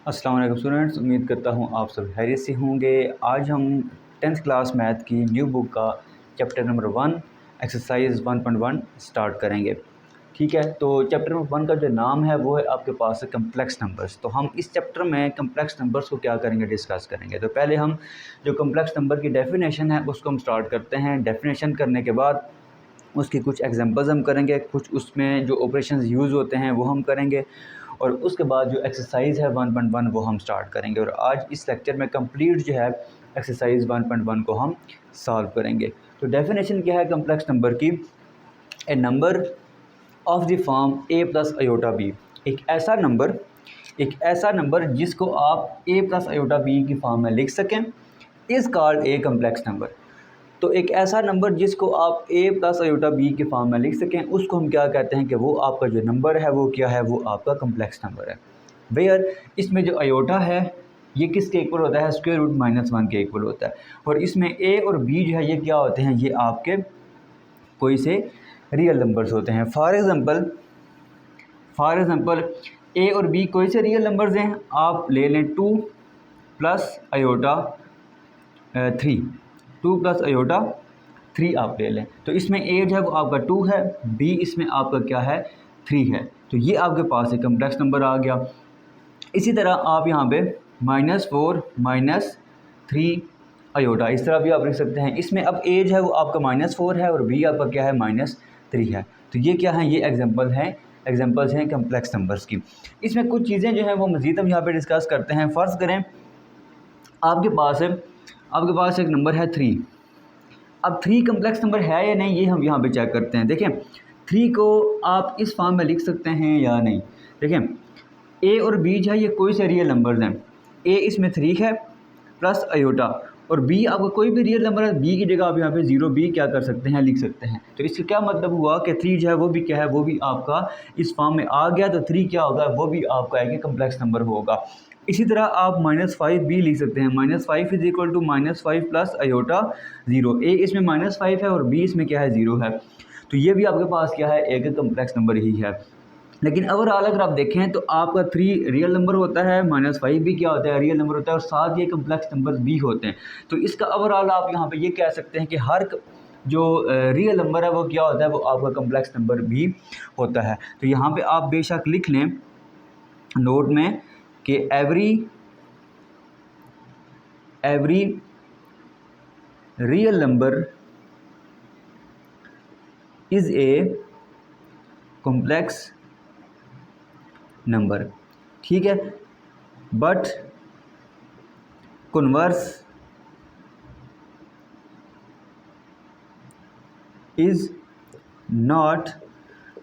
अस्सलाम वालेकुम स्टूडेंट्स, उम्मीद करता हूँ आप सब खैरियत से होंगे। आज हम 10th क्लास मैथ की न्यू बुक का चैप्टर नंबर 1 एक्सरसाइज 1.1 स्टार्ट करेंगे। ठीक है, तो चैप्टर नंबर 1 का जो नाम है वो है आपके पास कम्प्लेक्स नंबर्स। तो हम इस चैप्टर में कम्प्लेक्स नंबर्स को क्या करेंगे, डिस्कस करेंगे। तो पहले हम जो कम्प्लेक्स नंबर की डेफिनेशन है उसको हम स्टार्ट करते हैं। डेफिनेशन करने के बाद उसके कुछ एग्जांपल्स हम करेंगे, कुछ उसमें जो ऑपरेशंस यूज़ होते हैं वो हम करेंगे, और उसके बाद जो एक्सरसाइज है 1.1 वो हम स्टार्ट करेंगे। और आज इस लेक्चर में कंप्लीट जो है एक्सरसाइज 1.1 को हम सॉल्व करेंगे। तो डेफिनेशन क्या है कम्प्लेक्स नंबर की? A number of the form a plus iota b। एक ऐसा नंबर जिसको आप a प्लस अयोटा b की फॉर्म में लिख सकें is called a complex number. तो एक ऐसा नंबर जिसको आप a प्लस अयोटा b की फॉर्म में लिख सकें उसको हम क्या कहते हैं कि वो आपका जो नंबर है वो क्या है, वो आपका कम्प्लेक्स नंबर है। वेयर इसमें जो अयोटा है ये किसके इक्वल होता है? स्क्वायर रूट -1 के इक्वल होता है। और इसमें a और b जो है ये क्या होते हैं? ये आपके कोई से रियल नंबर्स होते हैं। फॉर एग्ज़ाम्पल a और b कोई से रियल नंबर्स हैं? आप ले लें 2 प्लस अयोटा 3, 2 प्लस अयोटा 3 आप ले लें। तो इसमें a जो है वो आपका 2 है, b इसमें आपका क्या है? 3 है। तो ये आपके पास एक कम्प्लेक्स नंबर आ गया। इसी तरह आप यहाँ पे -4 -3 अयोटा इस तरह भी आप लिख सकते हैं। इसमें अब a जो है वो आपका -4 है और b आपका क्या है? -3 है। तो ये क्या है? ये एग्जांपल्स हैं कम्प्लेक्स नंबर्स की। इसमें कुछ चीज़ें जो हैं वो मज़ीद हम यहाँ पे डिस्कस करते हैं। फ़र्ज़ करें आपके पास एक नंबर है 3। अब 3 कम्प्लेक्स नंबर है या नहीं ये हम यहाँ पे चेक करते हैं। देखें 3 को आप इस फॉर्म में लिख सकते हैं या नहीं। देखें a और b जो है ये कोई से रियल नंबर्स हैं। a इसमें 3 है प्लस अयोटा, और b आपका कोई भी रियल नंबर है, b की जगह आप यहाँ पे 0b क्या कर सकते हैं? लिख सकते हैं। तो इसका क्या मतलब हुआ कि 3 जो है वो भी क्या है? वो भी आपका इस फॉर्म में आ गया। तो 3 क्या होगा? वो भी आपका एक कम्प्लेक्स नंबर होगा। इसी तरह आप -5 भी लिख सकते हैं। -5 is equal to -5 plus iota 0। a इसमें -5 है और b इसमें क्या है? 0 है। तो ये भी आपके पास क्या है? एक कम्प्लेक्स नंबर ही है। लेकिन ओवरऑल अगर आप देखें तो आपका 3 रियल नंबर होता है, -5 भी क्या होता है? रियल नंबर होता है, और साथ ये कम्प्लेक्स नंबर भी होते हैं। तो इसका ओवरऑल आप यहाँ पे ये कह सकते हैं कि हर जो रियल नंबर है वो क्या होता है? वो आपका कम्प्लेक्स नंबर भी होता है। तो यहाँ पे आप बेशक लिख लें नोट में कि every real number is a complex number. ठीक है, but converse is not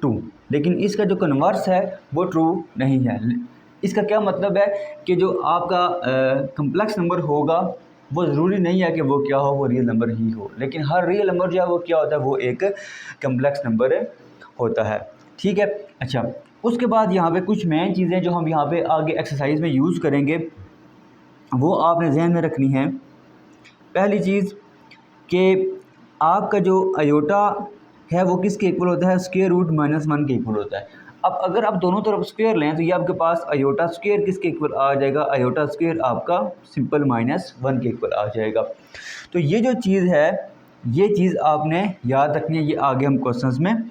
true. लेकिन इसका जो कन्वर्स है वो ट्रू नहीं है। इसका क्या मतलब है कि जो आपका कम्प्लेक्स नंबर होगा वो ज़रूरी नहीं है कि वो क्या हो? वो रियल नंबर ही हो। लेकिन हर रियल नंबर जो है वो क्या होता है? वो एक कम्प्लेक्स नंबर होता है। ठीक है, अच्छा उसके बाद यहाँ पे कुछ मेन चीज़ें जो हम यहाँ पे आगे एक्सरसाइज में यूज़ करेंगे वो आपने जहन में रखनी है। पहली चीज़ कि आपका जो अयोटा है वो किसके इक्वल होता है? स्क्वायर रूट -1 के इक्वल होता है। अब अगर आप दोनों तरफ स्क्वायर लें तो ये आपके पास अयोटा स्क्वायर किसके इक्वल आ जाएगा? अयोटा स्क्वायर आपका सिंपल -1 के इक्वल आ जाएगा। तो ये जो चीज़ है ये चीज़ आपने याद रखनी है, ये आगे हम क्वेश्चंस में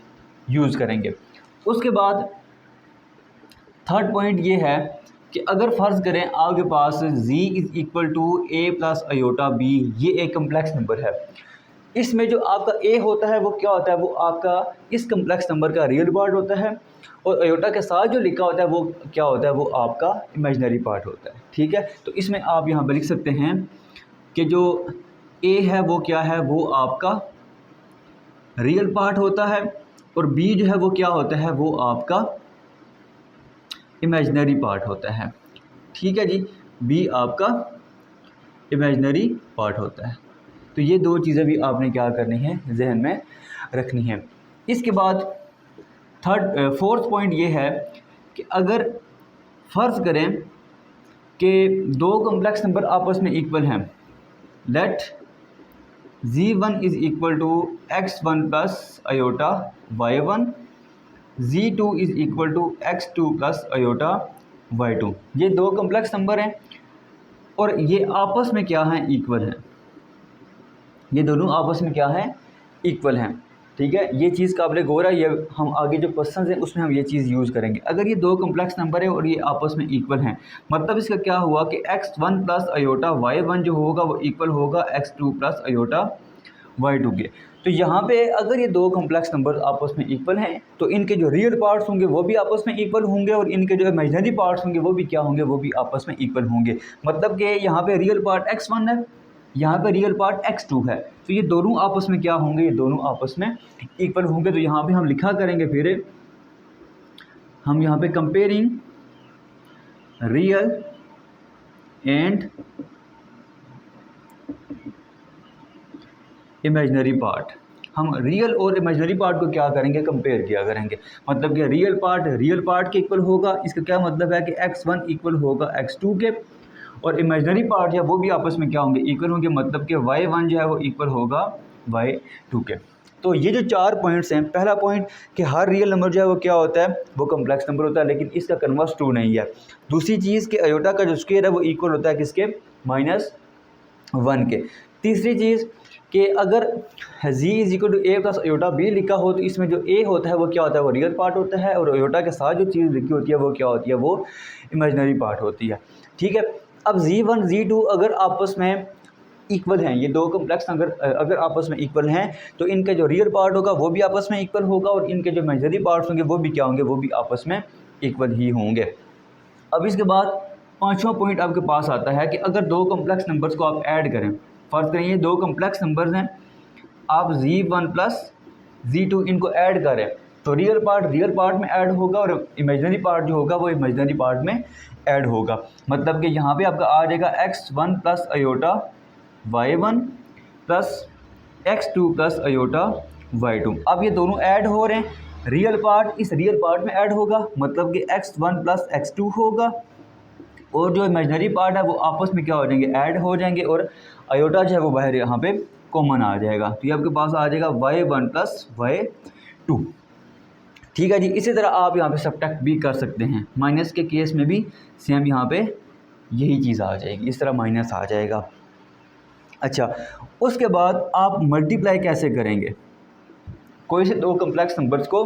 यूज़ करेंगे। उसके बाद थर्ड पॉइंट ये है कि अगर फ़र्ज़ करें आपके पास z is equal to a plus iota b, ये एक कम्प्लेक्स नंबर है। इसमें जो आपका a होता है वो क्या होता है? वो आपका इस कम्प्लेक्स नंबर का रियल पार्ट होता है, और अयोटा के साथ जो लिखा होता है वो क्या होता है? वो आपका इमेजिनरी पार्ट होता है। ठीक है, तो इसमें आप यहाँ पर लिख सकते हैं कि जो a है वो क्या है? वो आपका रियल पार्ट होता है, और b जो है वो क्या होता है? वो आपका इमेजिनरी पार्ट होता है। ठीक है जी, बी आपका इमेजिनरी पार्ट होता है। तो ये दो चीज़ें भी आपने क्या करनी है? जहन में रखनी है। इसके बाद फोर्थ पॉइंट ये है कि अगर फ़र्ज़ करें कि दो कम्प्लेक्स नंबर आपस में इक्वल हैं, let z1 is equal to x1 plus iota y1, z2 is equal to x2 plus iota y2। ये दो कम्प्लेक्स नंबर हैं और ये आपस में क्या हैं, इक्वल हैं। ये दोनों आपस में क्या हैं, इक्वल हैं। ठीक है, ये चीज़ काबिल गौर है। ये हम आगे जो क्वेश्चन हैं उसमें हम ये चीज़ यूज़ करेंगे। अगर ये दो कम्प्लेक्स नंबर है और ये आपस में इक्वल हैं, मतलब इसका क्या हुआ कि x1 प्लस अयोटा y1 जो होगा वो इक्वल होगा x2 प्लस अयोटा y2 के। तो यहाँ पे अगर ये दो कम्प्लेक्स नंबर आपस में इक्वल हैं तो इनके जो रियल पार्ट्स होंगे वो भी आपस में इक्वल होंगे और इनके जो इमेजिनरी पार्ट्स होंगे वो भी क्या होंगे, वो भी आपस में इक्वल होंगे। मतलब कि यहाँ पे रियल पार्ट x1 है, यहाँ पे रियल पार्ट x2 है, तो ये दोनों आपस में क्या होंगे, ये दोनों आपस में इक्वल होंगे। तो यहाँ पे हम लिखा करेंगे, फिर हम यहाँ पे comparing real and imaginary part. हम रियल और इमेजिनरी पार्ट को क्या करेंगे, कंपेयर किया करेंगे। मतलब कि रियल पार्ट के इक्वल होगा, इसका क्या मतलब है कि x1 इक्वल होगा x2 के, और इमेजिनरी पार्ट जो है वो भी आपस में क्या होंगे, इक्वल होंगे। मतलब कि y1 जो है वो इक्वल होगा y2 के। तो ये जो 4 पॉइंट्स हैं, पहला पॉइंट कि हर रियल नंबर जो है वो क्या होता है, वो कम्प्लेक्स नंबर होता है, लेकिन इसका कन्वर्स ट्रू नहीं है। दूसरी चीज़ कि अयोटा का जो स्क्वायर है वो इक्वल होता है किसके, -1 के। तीसरी चीज़ कि अगर z is equal to a plus iota b लिखा हो तो इसमें जो a होता है वो क्या होता है, वो रियल पार्ट होता है, और अयोटा के साथ जो चीज़ लिखी होती है वो क्या होती है, वो इमेजिनरी पार्ट होती है। ठीक है, अब z1 z2 अगर आपस में इक्वल हैं, ये दो कम्प्लेक्स अगर आपस में इक्वल हैं तो इनका जो रियल पार्ट होगा वो भी आपस में इक्वल होगा, और इनके जो इमेजिनरी पार्ट्स होंगे वो भी क्या होंगे, वो भी आपस में इक्वल ही होंगे। अब इसके बाद पाँचवा पॉइंट आपके पास आता है कि अगर दो कम्प्लेक्स नंबर्स को आप ऐड करें, फर्ज करें ये दो कम्प्लेक्स नंबर्स हैं, आप z1 प्लस z2 इनको ऐड करें तो रियल पार्ट में ऐड होगा और इमेजिनरी पार्ट जो होगा वो इमेजिनरी पार्ट में ऐड होगा। मतलब कि यहाँ पे आपका आ जाएगा x1 plus iota y1 plus x2 plus iota y2। अब ये दोनों ऐड हो रहे हैं, रियल पार्ट इस रियल पार्ट में ऐड होगा, मतलब कि x1 प्लस x2 होगा, और जो इमेजिनरी पार्ट है वो आपस में क्या हो जाएंगे, ऐड हो जाएंगे, और अयोटा जो है वो बाहर यहाँ पे कॉमन आ जाएगा। तो ये आपके पास आ जाएगा y1 प्लस y2। ठीक है जी, इसी तरह आप यहाँ पे सब्ट्रैक्ट भी कर सकते हैं। माइनस के केस में भी सेम यहाँ पे यही चीज़ आ जाएगी, इस तरह माइनस आ जाएगा। अच्छा, उसके बाद आप मल्टीप्लाई कैसे करेंगे, कोई से दो कम्प्लेक्स नंबर्स को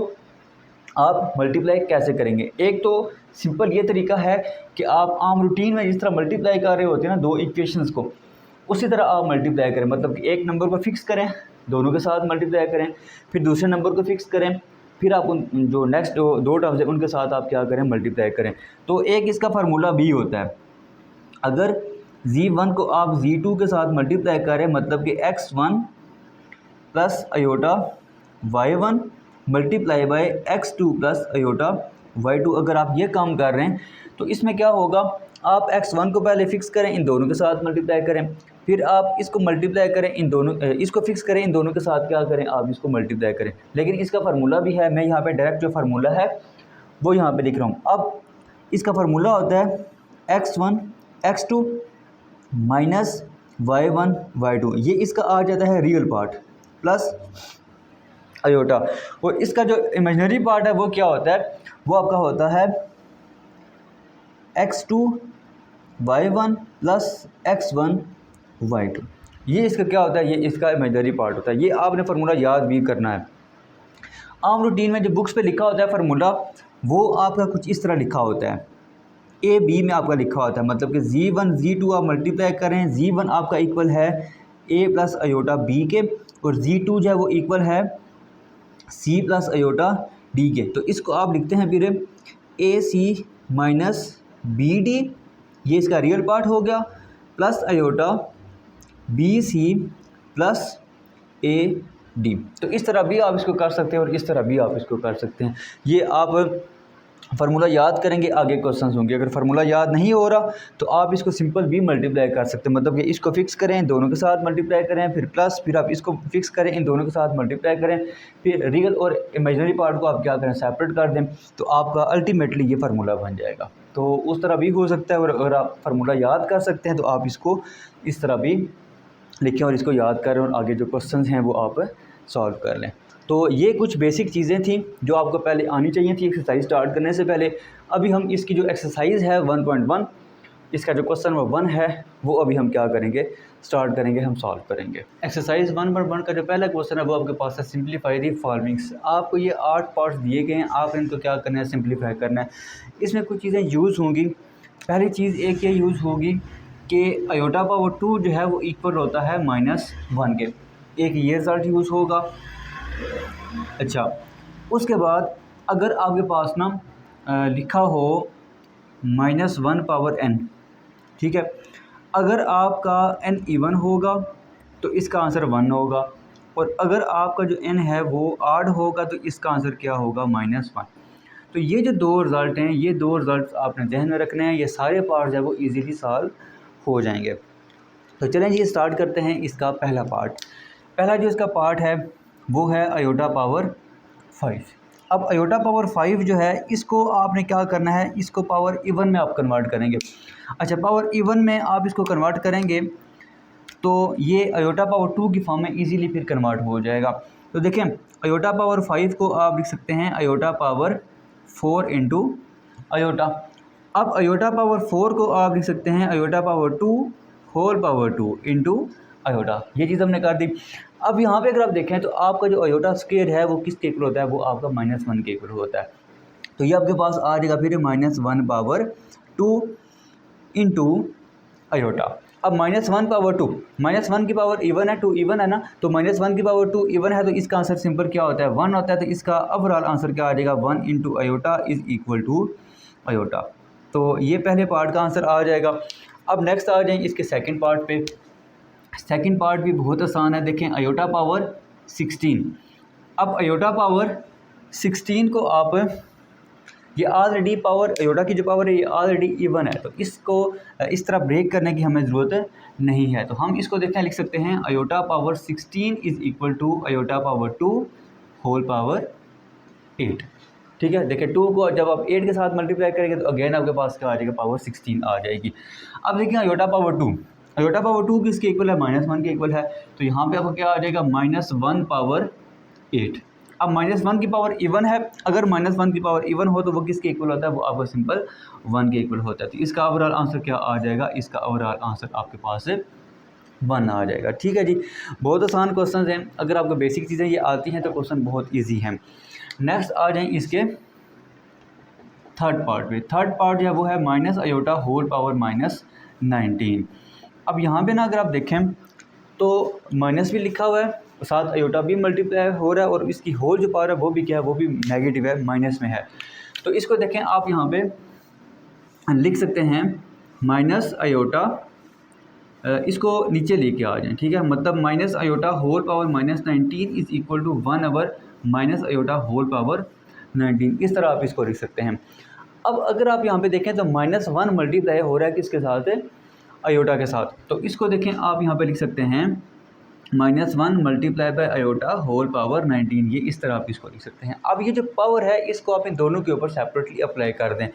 आप मल्टीप्लाई कैसे करेंगे। एक तो सिंपल ये तरीका है कि आप आम रूटीन में जिस तरह मल्टीप्लाई कर रहे होते हैं ना दो इक्वेशंस को, उसी तरह आप मल्टीप्लाई करें। मतलब कि एक नंबर को फिक्स करें, दोनों के साथ मल्टीप्लाई करें, फिर दूसरे नंबर को फिक्स करें, फिर आप उन जो नेक्स्ट दो टर्म्स हैं उनके साथ आप क्या करें, मल्टीप्लाई करें। तो एक इसका फार्मूला भी होता है, अगर z1 को आप z2 के साथ मल्टीप्लाई करें, मतलब कि x1 plus iota y1 multiply by x2 plus iota y2, अगर आप ये काम कर रहे हैं तो इसमें क्या होगा, आप x1 को पहले फिक्स करें, इन दोनों के साथ मल्टीप्लाई करें, फिर आप इसको मल्टीप्लाई करें इन दोनों, इसको फिक्स करें, इन दोनों के साथ क्या करें, आप इसको मल्टीप्लाई करें। लेकिन इसका फार्मूला भी है, मैं यहाँ पे डायरेक्ट जो फार्मूला है वो यहाँ पे लिख रहा हूँ। अब इसका फार्मूला होता है x1 x2 minus y1 y2, ये इसका आ जाता है रियल पार्ट प्लस अयोटा, और इसका जो इमेजिनरी पार्ट है वो क्या होता है, वो आपका होता है x2 y1 plus x1 y2। ये इसका क्या होता है, ये इसका इमेजिनरी पार्ट होता है। ये आपने फार्मूला याद भी करना है। आम रूटीन में जो बुक्स पे लिखा होता है फार्मूला, वो आपका कुछ इस तरह लिखा होता है, ए बी में आपका लिखा होता है। मतलब कि z1 z2 आप मल्टीप्लाई करें, z1 आपका इक्वल है a प्लस अयोटा b के, और z2 जो है वो इक्वल है c प्लस अयोटा d के। तो इसको आप लिखते हैं फिर A C minus B D, ये इसका रियल पार्ट हो गया, plus iota B C plus A D. तो इस तरह भी आप इसको कर सकते हैं और इस तरह भी आप इसको कर सकते हैं। ये आप फार्मूला याद करेंगे, आगे क्वेश्चंस होंगे। अगर फार्मूला याद नहीं हो रहा तो आप इसको सिंपल भी मल्टीप्लाई कर सकते हैं। मतलब कि इसको फिक्स करें, दोनों के साथ मल्टीप्लाई करें, फिर प्लस, फिर आप इसको फिक्स करें, इन दोनों के साथ मल्टीप्लाई करें, फिर रियल और इमेजिनरी पार्ट को आप क्या करें, सेपरेट कर दें, तो आपका अल्टीमेटली ये फार्मूला बन जाएगा। तो उस तरह भी हो सकता है, और अगर आप फार्मूला याद कर सकते हैं तो आप इसको इस तरह भी लिखें और इसको याद करें और आगे जो क्वेश्चन हैं वो आप सॉल्व कर लें। तो ये कुछ बेसिक चीज़ें थी जो आपको पहले आनी चाहिए थी एक्सरसाइज स्टार्ट करने से पहले। अभी हम इसकी जो एक्सरसाइज है 1.1, इसका जो क्वेश्चन नंबर 1 है वो अभी हम क्या करेंगे, स्टार्ट करेंगे, हम सॉल्व करेंगे। एक्सरसाइज 1.1 का जो पहला क्वेश्चन है वो आपके पास है सिंप्लीफाई दी फॉलोइंग्स। आपको ये 8 पार्ट्स दिए गए हैं, आप इनको क्या करना है, सिंप्लीफाई करना है। इसमें कुछ चीज़ें यूज़ होंगी। पहली चीज़ एक ये यूज़ होगी कि अयोटा पावर 2 जो है वो इक्वल होता है -1 के, एक ये रिज़ल्ट यूज़ होगा। अच्छा, उसके बाद अगर आपके पास ना लिखा हो -1 पावर n, ठीक है, अगर आपका n इवन होगा तो इसका आंसर 1 होगा, और अगर आपका जो n है वो आड होगा तो इसका आंसर क्या होगा, -1। तो ये जो दो रिज़ल्ट हैं, ये दो रिज़ल्ट आपने ध्यान में रखने हैं, ये सारे पार्ट्स हैं वो इजीली सॉल्व हो जाएंगे। तो चलें जी स्टार्ट करते हैं इसका पहला पार्ट। पहला जो इसका पार्ट है वो है अयोटा पावर 5। अब अयोटा पावर 5 जो है इसको आपने क्या करना है, इसको पावर इवन में आप कन्वर्ट करेंगे। अच्छा, पावर इवन में आप इसको कन्वर्ट करेंगे तो ये अयोटा पावर 2 की फॉर्म में इजीली फिर कन्वर्ट हो जाएगा। तो देखें, अयोटा पावर 5 को आप लिख सकते हैं अयोटा पावर 4 इंटू अयोटा। अब अयोटा पावर 4 को आप लिख सकते हैं iota power 2 whole power 2 into iota. ये चीज़ हमने कर दी। अब यहाँ पे अगर आप देखें तो आपका जो अयोटा स्क्वायर है वो किसके इक्वल होता है, वो आपका -1 के इक्वल होता है। तो ये आपके पास आ जाएगा फिर -1 पावर 2 इंटू अयोटा। अब -1 पावर 2, -1 की पावर इवन है, 2 इवन है ना, तो -1 की पावर 2 इवन है तो इसका आंसर सिंपल क्या होता है, 1 होता है। तो इसका ओवरऑल आंसर क्या आ जाएगा, 1 into iota is equal to iota. तो ये पहले पार्ट का आंसर आ जाएगा। अब नेक्स्ट आ जाएंगे इसके सेकंड पार्ट पे। सेकंड पार्ट भी बहुत आसान है। देखें, अयोटा पावर 16। अब अयोटा पावर 16 को आप, ये ऑलरेडी पावर, अयोटा की जो पावर है ये ऑलरेडी इवन है, तो इसको इस तरह ब्रेक करने की हमें ज़रूरत नहीं है। तो हम इसको देखते हैं, लिख सकते हैं iota power 16 is equal to iota power 2 whole power 8। ठीक है, देखिए 2 को जब आप 8 के साथ मल्टीप्लाई करेंगे तो अगेन आपके पास क्या आ जाएगा, पावर 16 आ जाएगी। अब देखिए अयोटा पावर 2, अयोटा पावर 2 किसके इक्वल है, -1 के इक्वल है। तो यहाँ पे आपको क्या आ जाएगा, -1 पावर 8। अब -1 की पावर इवन है, अगर -1 की पावर इवन हो तो वो किसके इक्वल होता है, वो आपको सिंपल 1 के इक्वल होता है। तो इसका ओवरऑल आंसर क्या आ जाएगा, इसका ओवरऑल आंसर आपके पास 1 आ जाएगा। ठीक है जी, बहुत आसान क्वेश्चन हैं। अगर आपको बेसिक चीज़ें ये आती हैं तो क्वेश्चन बहुत ईजी हैं। नेक्स्ट आ जाएँ इसके थर्ड पार्ट पे। थर्ड पार्ट जो है वो है माइनस अयोटा होल पावर -19। अब यहाँ पे ना अगर आप देखें तो माइनस भी लिखा हुआ है, साथ अयोटा भी मल्टीप्लाई हो रहा है, और इसकी होल जो पावर है वो भी क्या है, वो भी नेगेटिव है, माइनस में है। तो इसको देखें आप यहाँ पे लिख सकते हैं माइनस अयोटा, इसको नीचे लेके आ जाएं। ठीक है, मतलब minus iota whole power -19 is equal to 1 over minus iota whole power 19। इस तरह आप इसको लिख सकते हैं। अब अगर आप यहाँ पे देखें तो -1 मल्टीप्लाई हो रहा है किसके साथ, अयोटा के साथ। तो इसको देखें आप यहाँ पे लिख सकते हैं -1 multiply by iota whole power 19। ये इस तरह आप इसको लिख सकते हैं। अब ये जो पावर है इसको आप इन दोनों के ऊपर सेपरेटली अप्लाई कर दें।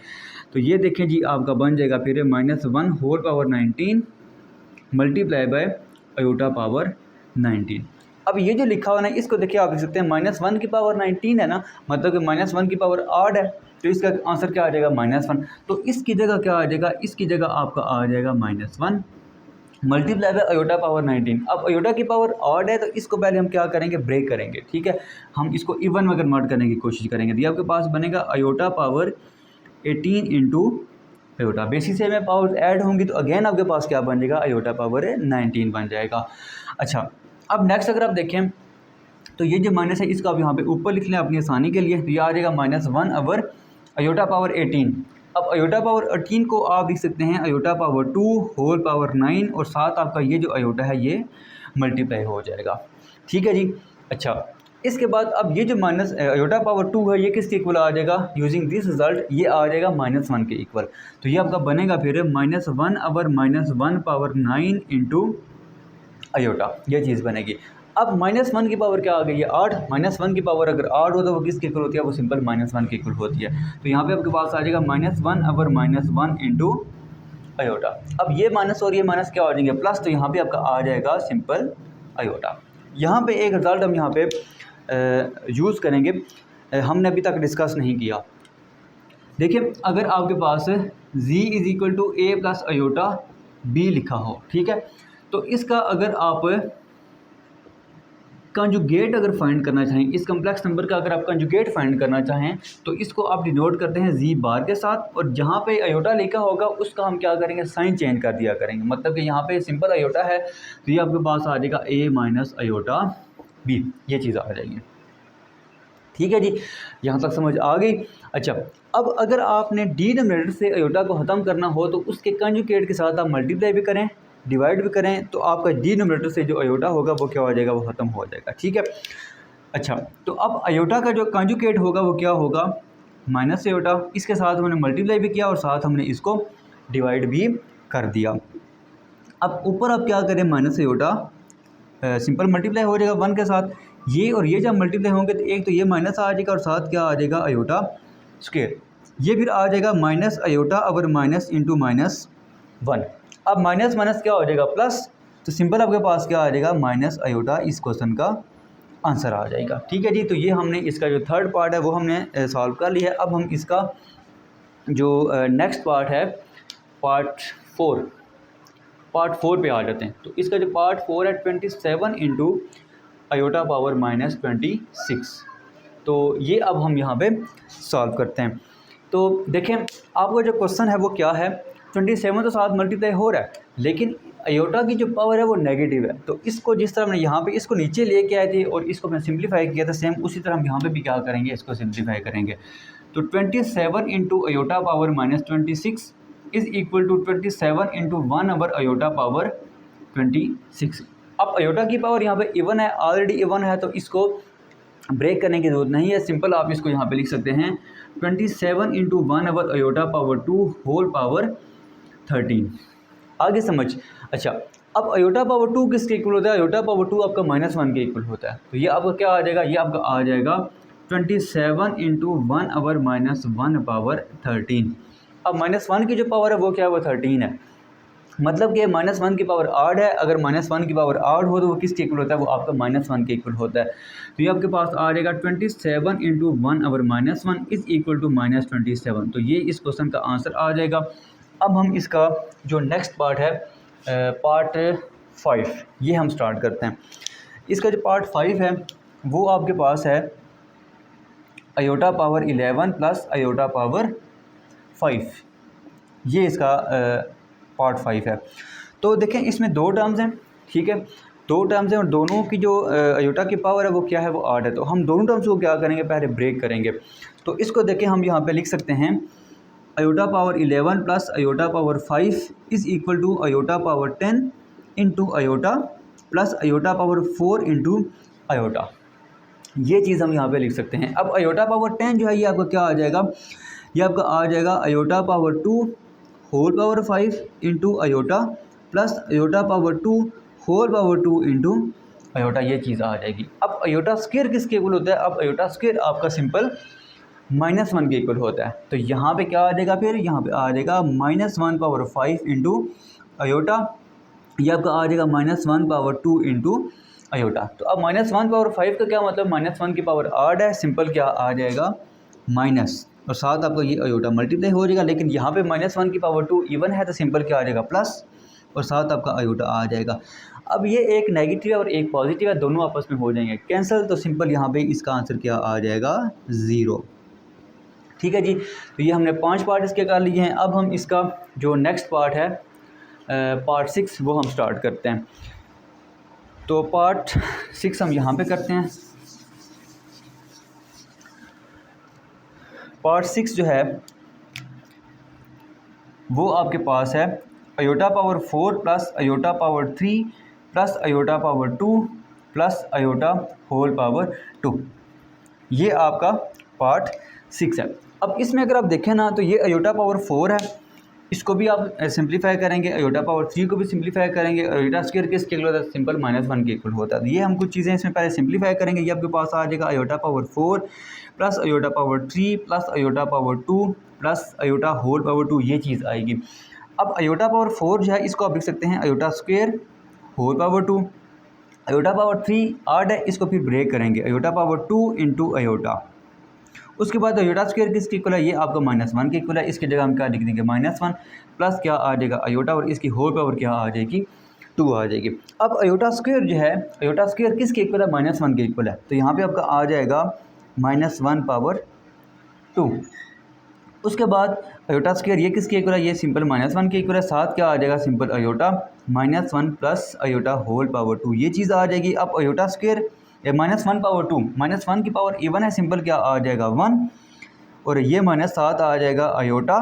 तो ये देखें जी आपका बन जाएगा फिर -1 whole power 19 multiply by iota power 19। अब ये जो लिखा हुआ ना इसको देखिए आप लिख सकते हैं -1 की पावर 19 है ना, मतलब कि -1 की पावर आड है, तो इसका आंसर क्या आ जाएगा, -1। तो इसकी जगह क्या आ जाएगा, इसकी जगह आपका आ जाएगा -1 मल्टीप्लाई बाय अयोटा पावर 19। अब अयोटा की पावर ऑड है तो इसको पहले हम क्या करेंगे, ब्रेक करेंगे। ठीक है, हम इसको इवन में कन्वर्ट करने की कोशिश करेंगे। तो ये आपके पास बनेगा iota power 18 into iota. Basis से में पावर ऐड होंगी तो अगेन आपके पास क्या बन जाएगा, अयोटा पावर 19 बन जाएगा। अच्छा, अब नेक्स्ट अगर आप देखें तो ये जो माइनस है इसको आप यहाँ पे ऊपर लिख लें अपनी आसानी के लिए। तो ये आ जाएगा -1 ओवर अयोटा पावर 18। अब अयोटा पावर 18 को आप लिख सकते हैं अयोटा पावर 2 होल पावर 9, और साथ आपका ये जो अयोटा है ये मल्टीप्लाई हो जाएगा। ठीक है जी। अच्छा, इसके बाद अब ये जो माइनस अयोटा पावर 2 है ये किसके इक्वल आ जाएगा, यूजिंग दिस रिजल्ट ये आ जाएगा -1 के इक्वल। तो ये आपका बनेगा फिर -1 ओवर -1 पावर 9 इंटू अयोटा, ये चीज़ बनेगी। अब -1 की पावर क्या आ गई है, 8। -1 की पावर अगर 8 हो तो वो किसके इक्वल होती है, वो सिंपल -1 के इक्वल होती है। तो यहाँ पे आपके पास आ जाएगा -1 ओवर -1 इंटू अयोटा। अब ये माइनस और ये माइनस क्या हो जाएंगे, प्लस, तो यहाँ पे आपका आ जाएगा सिंपल अयोटा। यहाँ पे एक रिजल्ट हम यहाँ पे यूज़ करेंगे, हमने अभी तक डिस्कस नहीं किया। देखिए, अगर आपके पास z is equal to a plus iota b लिखा हो, ठीक है, तो इसका अगर आप कंजुगेट अगर फाइंड करना चाहें, इस कम्प्लेक्स नंबर का अगर आप कंजुगेट फाइंड करना चाहें तो इसको आप डिनोट करते हैं z बार के साथ, और जहाँ पे अयोटा लिखा होगा उसका हम क्या करेंगे, साइन चेंज कर दिया करेंगे। मतलब कि यहाँ पे सिंपल अयोटा है तो ये आपके पास आ जाएगा a माइनस अयोटा b, ये चीज़ आ जाएगी। ठीक है जी, यहाँ तक समझ आ गई। अच्छा, अब अगर आपने डिनोमिनेटर से अयोटा को ख़त्म करना हो तो उसके कंजुगेट के साथ आप मल्टीप्लाई भी करें, डिवाइड भी करें, तो आपका डिनोमिनेटर से जो अयोटा होगा वो क्या हो जाएगा, वो ख़त्म हो जाएगा। ठीक है। अच्छा, तो अब अयोटा का जो कंजुगेट होगा वो क्या होगा, माइनस अयोटा, इसके साथ हमने मल्टीप्लाई भी किया और साथ हमने इसको डिवाइड भी कर दिया। अब ऊपर आप क्या करें, माइनस अयोटा सिंपल मल्टीप्लाई हो जाएगा 1 के साथ, ये और ये जब मल्टीप्लाई होंगे तो एक तो ये माइनस आ जाएगा और साथ क्या आ जाएगा, अयोटा स्क्वायर, ये फिर आ जाएगा माइनस अयोटा अवर माइनस इंटू माइनस 1। अब माइनस माइनस क्या हो जाएगा, प्लस, तो सिंपल आपके पास क्या आ जाएगा, माइनस अयोटा, इस क्वेश्चन का आंसर आ जाएगा। ठीक है जी, तो ये हमने इसका जो थर्ड पार्ट है वो हमने सॉल्व कर लिया है। अब हम इसका जो नेक्स्ट पार्ट है, पार्ट 4 पे आ जाते हैं। तो इसका जो पार्ट 4 है 27 इंटू अयोटा पावर माइनस 26, तो ये अब हम यहाँ पे सॉल्व करते हैं। तो देखें, आपका जो क्वेश्चन है वो क्या है, 27 तो साथ मल्टीप्लाई हो रहा है, लेकिन अयोटा की जो पावर है वो नेगेटिव है। तो इसको जिस तरह हमने यहाँ पे इसको नीचे लेके आए थे और इसको हमने सिंप्लीफाई किया था, सेम उसी तरह हम यहाँ पे भी क्या करेंगे, इसको सिंप्लीफाई करेंगे। तो 27 into iota power minus 26 is equal to 27 into 1 over iota power 26। अब अयोटा की पावर यहाँ पे इवन है, ऑलरेडी इवन है, तो इसको ब्रेक करने की ज़रूरत नहीं है। सिंपल आप इसको यहाँ पे लिख सकते हैं 27 into 1 over iota power 2 whole power 13। आगे समझ। अच्छा, अब अयोटा पावर 2 किसके इक्वल होता है, अयोटा पावर 2 आपका -1 के इक्वल होता है। तो ये आपका क्या आ जाएगा, ये आपका आ जाएगा 27 इंटू 1 ओवर -1 पावर 13। अब -1 की जो पावर है वो क्या है, वो 13 है। मतलब कि -1 की पावर 8 है, अगर -1 की पावर 8 हो तो वो किसके इक्वल होता है, वो आपका -1 के इक्वल होता है। तो ये आपके पास आ जाएगा 27 into 1 over -1 is equal to -27। तो ये इस क्वेश्चन का आंसर आ जाएगा। अब हम इसका जो नेक्स्ट पार्ट है, पार्ट 5, ये हम स्टार्ट करते हैं। इसका जो पार्ट 5 है वो आपके पास है iota power 11 plus iota power 5, ये इसका पार्ट 5 है। तो देखें, इसमें 2 टर्म्स हैं, ठीक है, 2 टर्म्स हैं और दोनों की जो अयोटा की पावर है वो क्या है, वो 8 है। तो हम दोनों टर्म्स को क्या करेंगे, पहले ब्रेक करेंगे। तो इसको देखें, हम यहाँ पे लिख सकते हैं iota power 11 plus iota power 5 is equal to iota power 10 into iota plus iota power 4 into iota, ये चीज़ हम यहाँ पे लिख सकते हैं। अब अयोटा पावर 10 जो है ये आपका क्या आ जाएगा, ये आपका आ जाएगा iota power 2 whole power 5 into iota plus iota power 2 whole power 2 into iota, ये चीज़ आ जाएगी। अब अयोटा स्क्वायर किसके इक्वल होता है, अब अयोटा स्क्वायर आपका सिंपल -1 के इक्वल होता है। तो यहाँ पे क्या आ जाएगा, फिर यहाँ पे आ जाएगा -1 पावर 5 इंटू अयोटा, ये आपका आ जाएगा -1 पावर 2 इंटू अयोटा। तो अब -1 पावर 5 का क्या मतलब, -1 की पावर 8 है, सिंपल क्या आ जाएगा माइनस, और साथ आपका ये अयोटा मल्टीप्लाई हो जाएगा। लेकिन यहाँ पे -1 की पावर 2 इवन है तो सिंपल क्या आ जाएगा प्लस, और साथ आपका अयोटा आ जाएगा। अब ये एक नेगेटिव है और एक पॉजिटिव है, दोनों आपस में हो जाएंगे कैंसिल, तो सिंपल यहाँ पे इसका आंसर क्या आ जाएगा, 0। ठीक है जी, तो ये हमने 5 पार्ट इसके कर लिए हैं। अब हम इसका जो नेक्स्ट पार्ट है, पार्ट 6, वो हम स्टार्ट करते हैं। तो पार्ट 6 हम यहाँ पे करते हैं। पार्ट 6 जो है वो आपके पास है iota power 4 plus iota power 3 plus iota power 2 plus iota whole power 2, ये आपका पार्ट 6 है। अब इसमें अगर आप देखें ना, तो ये अयोटा पावर 4 है, इसको भी आप सिंप्लीफाई करेंगे, अयोटा पावर 3 को भी सिंप्लीफाई करेंगे, अयोटा स्क्वायर किसके इक्वल होता है, सिंपल -1 के इक्वल होता है। तो ये हम कुछ चीज़ें इसमें पहले सिंप्लीफाई करेंगे। ये आपके पास आ जाएगा iota power 4 plus iota power 3 plus iota power 2 plus iota whole power 2, ये चीज़ आएगी। अब अयोटा पावर 4 जो है इसको आप लिख सकते हैं iota square whole power 2 iota power 3 आड है, इसको फिर ब्रेक करेंगे, अयोटा पावर 2 इंटू अयोटा। उसके बाद अयोटा स्क्वायर किसके इक्वल है, ये आपका -1 के इक्वल है। इसकी जगह हम क्या लिख देंगे, -1 प्लस क्या आ जाएगा अयोटा, और इसकी होल पावर क्या आ जाएगी, 2 आ जाएगी। अब अयोटा स्क्वायर जो है, अयोटा स्क्वायर किसके इक्वल है, -1 के इक्वल है। तो यहाँ पे आपका आ जाएगा -1 पावर 2। उसके बाद अयोटा स्क्वायर ये किसके इक्वल है, ये सिंपल -1 के इक्वल है। साथ क्या आ जाएगा, simple iota -1 plus iota whole power 2, ये चीज़ आ जाएगी। अब अयोटा स्क्वायर -1 पावर 2, -1 की पावर इवन है, सिंपल क्या आ जाएगा 1, और ये -7 आ जाएगा अयोटा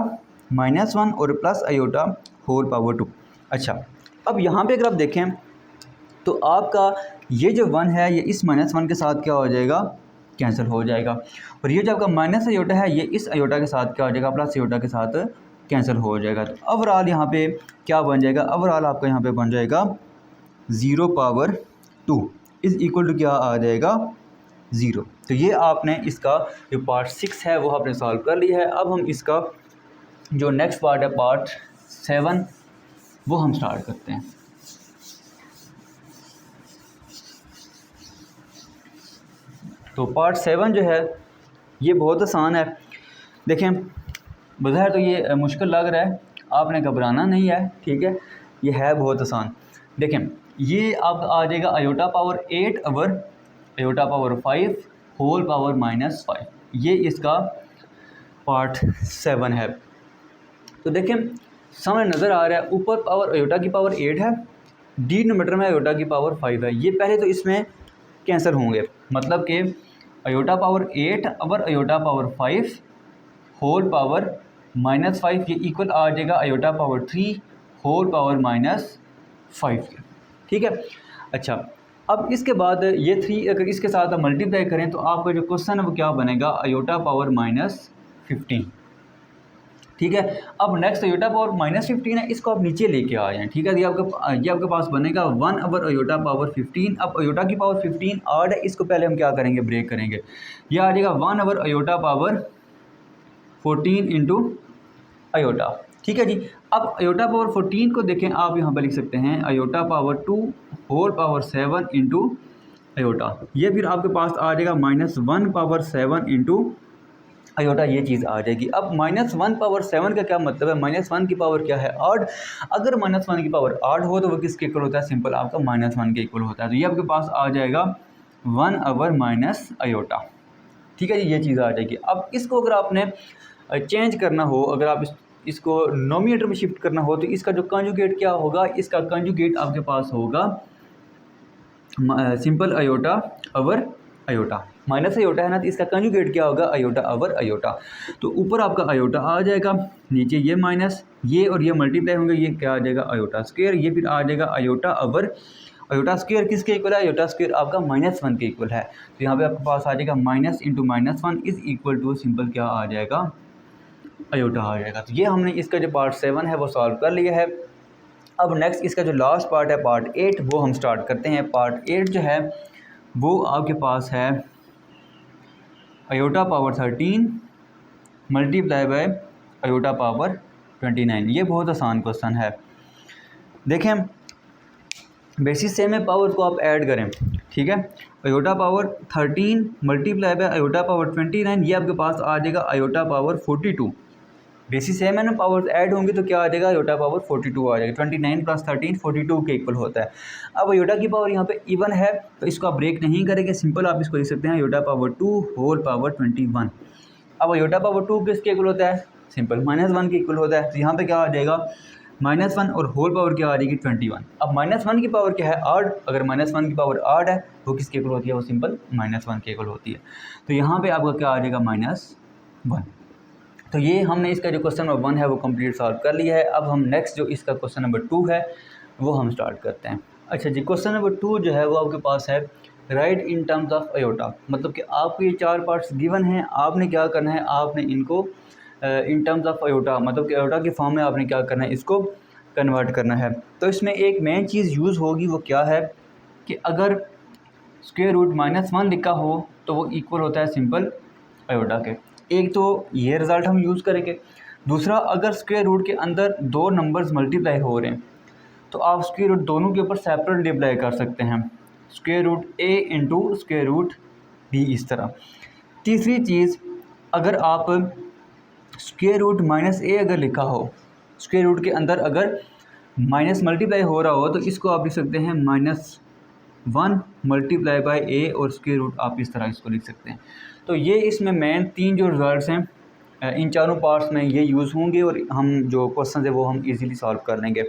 -1 और प्लस अयोटा होल पावर 2। अच्छा, अब यहाँ पे अगर आप देखें तो आपका ये जो 1 है ये इस -1 के साथ क्या हो जाएगा, कैंसिल हो जाएगा, और ये जो आपका माइनस अयोटा है ये इस अयोटा के साथ क्या हो जाएगा, प्लस अयोटा के साथ कैंसिल हो जाएगा। तो ओवरऑल यहाँ पे क्या बन जाएगा, ओवरऑल आपका यहाँ पे बन जाएगा 0 पावर 2 इज़ इक्वल टू क्या आ जाएगा, 0। तो ये आपने इसका जो पार्ट 6 है वो आपने सॉल्व कर लिया है। अब हम इसका जो नेक्स्ट पार्ट है, पार्ट 7, वो हम स्टार्ट करते हैं। तो पार्ट 7 जो है ये बहुत आसान है। देखें, बज़ाहिर तो ये मुश्किल लग रहा है, आपने घबराना नहीं है, ठीक है, ये है बहुत आसान। देखें, ये आप आ जाएगा iota power 8 over iota power 5 whole power -5, ये इसका पार्ट 7 है। तो देखें, सामने नज़र आ रहा है ऊपर पावर अयोटा की पावर 8 है, डिनोमिनेटर में अयोटा की पावर 5 है। ये पहले तो इसमें कैंसिल होंगे, मतलब कि iota power 8 over iota power 5 whole power -5, ये इक्वल आ जाएगा अयोटा पावर 3 होल पावर -5, ठीक है। अच्छा, अब इसके बाद ये 3 अगर इसके साथ आप मल्टीप्लाई करें तो आपका जो क्वेश्चन है वो क्या बनेगा, अयोटा पावर -15, ठीक है। अब नेक्स्ट अयोटा पावर -15 है, इसको आप नीचे लेके आ जाएँ, ठीक है। ये आपके पास बनेगा 1 ओवर अयोटा पावर 15। अब अयोटा की पावर 15 आड है, इसको पहले हम क्या करेंगे, ब्रेक करेंगे। ये आ जाएगा 1 over iota power 14 into iota, ठीक है जी। अब अयोटा पावर 14 को देखें, आप यहाँ पर लिख सकते हैं iota power 2 whole power 7 into iota. ये फिर आपके पास आ जाएगा -1 पावर 7 इंटू अयोटा, ये चीज़ आ जाएगी। अब -1 पावर 7 का क्या मतलब है, -1 की पावर क्या है, आड। अगर -1 की पावर आड हो तो वो किसके इक्वल होता है, सिंपल आपका -1 के इक्वल होता है। तो ये आपके पास आ जाएगा 1 ओवर माइनस अयोटा, ठीक है जी, ये चीज़ आ जाएगी। अब इसको अगर आपने चेंज करना हो, अगर आप इसको नोमिनेटर में शिफ्ट करना हो तो इसका जो कंजुगेट क्या होगा, इसका कंजुगेट आपके पास होगा simple iota over iota, minus iota है ना, तो इसका कंजुगेट क्या होगा, अयोटा ओवर अयोटा। तो ऊपर आपका अयोटा आ जाएगा, नीचे ये माइनस, ये और ये मल्टीप्लाई होंगे, ये क्या आ जाएगा अयोटा स्क्वायर, ये फिर आ जाएगा अयोटा ओवर अयोटा स्क्वायर किसके इक्वल है, अयोटा स्क्वायर आपका -1 के इक्वल है। तो यहाँ पे आपके पास आ जाएगा minus into -1 is equal to simple क्या आ जाएगा, अयोटा आ जाएगा। तो ये हमने इसका जो पार्ट 7 है वो सॉल्व कर लिया है। अब नेक्स्ट इसका जो लास्ट पार्ट है, पार्ट 8, वो हम स्टार्ट करते हैं। पार्ट 8 जो है वो आपके पास है iota power 13 multiply by iota power 29। ये बहुत आसान क्वेश्चन है। देखें, बेसिस सेम है, पावर को आप ऐड करें, ठीक है। Iota power 13 multiply by iota power 29, ये आपके पास आ जाएगा अयोटा पावर 42। बेसिस सेम है ना, पावर्स ऐड होंगी तो क्या आ जाएगा, अयोटा पावर 42 आ जाएगा। 29 प्लस 13 42 के इक्वल होता है। अब अयोटा की पावर यहाँ पे इवन है तो इसको आप ब्रेक नहीं करेंगे, सिंपल आप इसको लिख सकते हैं अयोटा पावर 2 होल पावर 21। अब अयोटा पावर 2 किसके इक्वल होता है, सिंपल -1 के इक्वल होता है। तो यहाँ पे क्या आ जाएगा, -1 और होल पावर क्या आ जाएगी 21। अब -1 की पावर क्या है, आड। अगर -1 की पावर आड है वो किसके इक्वल होती है, वो सिंपल -1 के इक्वल होती है। तो यहाँ पे आपका क्या आ जाएगा, -1। तो ये हमने इसका जो क्वेश्चन नंबर 1 है वो कंप्लीट सॉल्व कर लिया है। अब हम नेक्स्ट जो इसका क्वेश्चन नंबर 2 है वो हम स्टार्ट करते हैं। अच्छा जी, क्वेश्चन नंबर 2 जो है वो आपके पास है right in terms of iota, मतलब कि आपको ये 4 पार्ट्स गिवन हैं, आपने क्या करना है, आपने इनको इन टर्म्स ऑफ अयोटा मतलब कि अयोटा के फॉर्म में आपने क्या करना है, इसको कन्वर्ट करना है। तो इसमें एक मेन चीज़ यूज़ होगी, वो क्या है कि अगर स्क्वायर रूट -1 लिखा हो तो वो इक्वल होता है सिंपल अयोटा के। एक तो ये रिज़ल्ट हम यूज़ करेंगे। दूसरा, अगर स्क्वायर रूट के अंदर 2 नंबर्स मल्टीप्लाई हो रहे हैं तो आप स्क्वायर रूट दोनों के ऊपर सेपरेटली अप्लाई कर सकते हैं। Square root a into square root b, इस तरह। तीसरी चीज़, अगर आप स्क्वायर रूट माइनस a अगर लिखा हो, स्क्वायर रूट के अंदर अगर माइनस मल्टीप्लाई हो रहा हो, तो इसको आप लिख सकते हैं -1 मल्टीप्लाई बाय a, और स्क्वायर रूट आप इस तरह इसको लिख सकते हैं। तो ये इसमें मेन 3 जो रिजल्ट्स हैं, इन चारों पार्ट्स में ये यूज़ होंगे, और हम जो क्वेश्चन है वो हम इजीली सॉल्व कर लेंगे।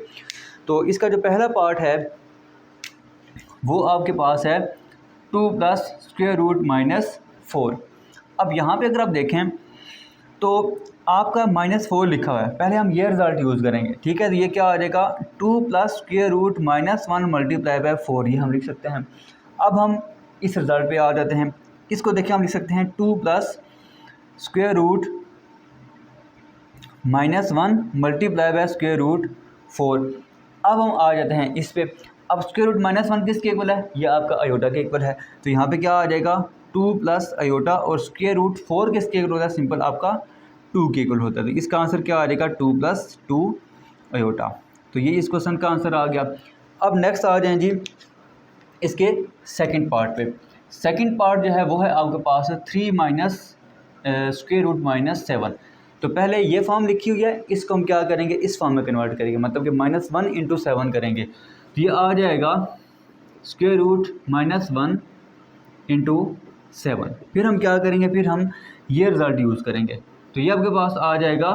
तो इसका जो पहला पार्ट है वो आपके पास है 2 प्लस स्क्वायर रूट -4। अब यहाँ पे अगर आप देखें तो आपका -4 लिखा हुआ है, पहले हम ये रिज़ल्ट यूज़ करेंगे, ठीक है। तो ये क्या आ जाएगा, 2 plus square root -1 multiply by 4, ये हम लिख सकते हैं। अब हम इस रिज़ल्ट पे आ जाते हैं, इसको देखिए हम लिख सकते हैं 2 plus square root -1 multiply by square root 4। अब हम आ जाते हैं इस पे, अब स्क्वायर रूट -1 किसके इक्वल है, ये आपका आयोटा के इक्वल है। तो यहाँ पे क्या आ जाएगा, 2 प्लस आयोटा, और स्क्वायर रूट 4 किसके इक्वल होता है, सिंपल आपका 2 के इक्वल होता है। तो इसका आंसर क्या आ जाएगा, 2 प्लस 2 आयोटा। तो ये इस क्वेश्चन का आंसर आ गया। अब नेक्स्ट आ जाएँ जी इसके सेकंड पार्ट पे। सेकंड पार्ट जो है वो है आपके पास 3 माइनस स्क्वायर रूट -7। तो पहले ये फॉर्म लिखी हुई है, इसको हम क्या करेंगे, इस फॉर्म में कन्वर्ट करेंगे, मतलब कि -1 इंटू 7 करेंगे। तो ये आ जाएगा स्क्वायर रूट -1 इंटू 7। फिर हम क्या करेंगे, फिर हम ये रिज़ल्ट यूज़ करेंगे। तो ये आपके पास आ जाएगा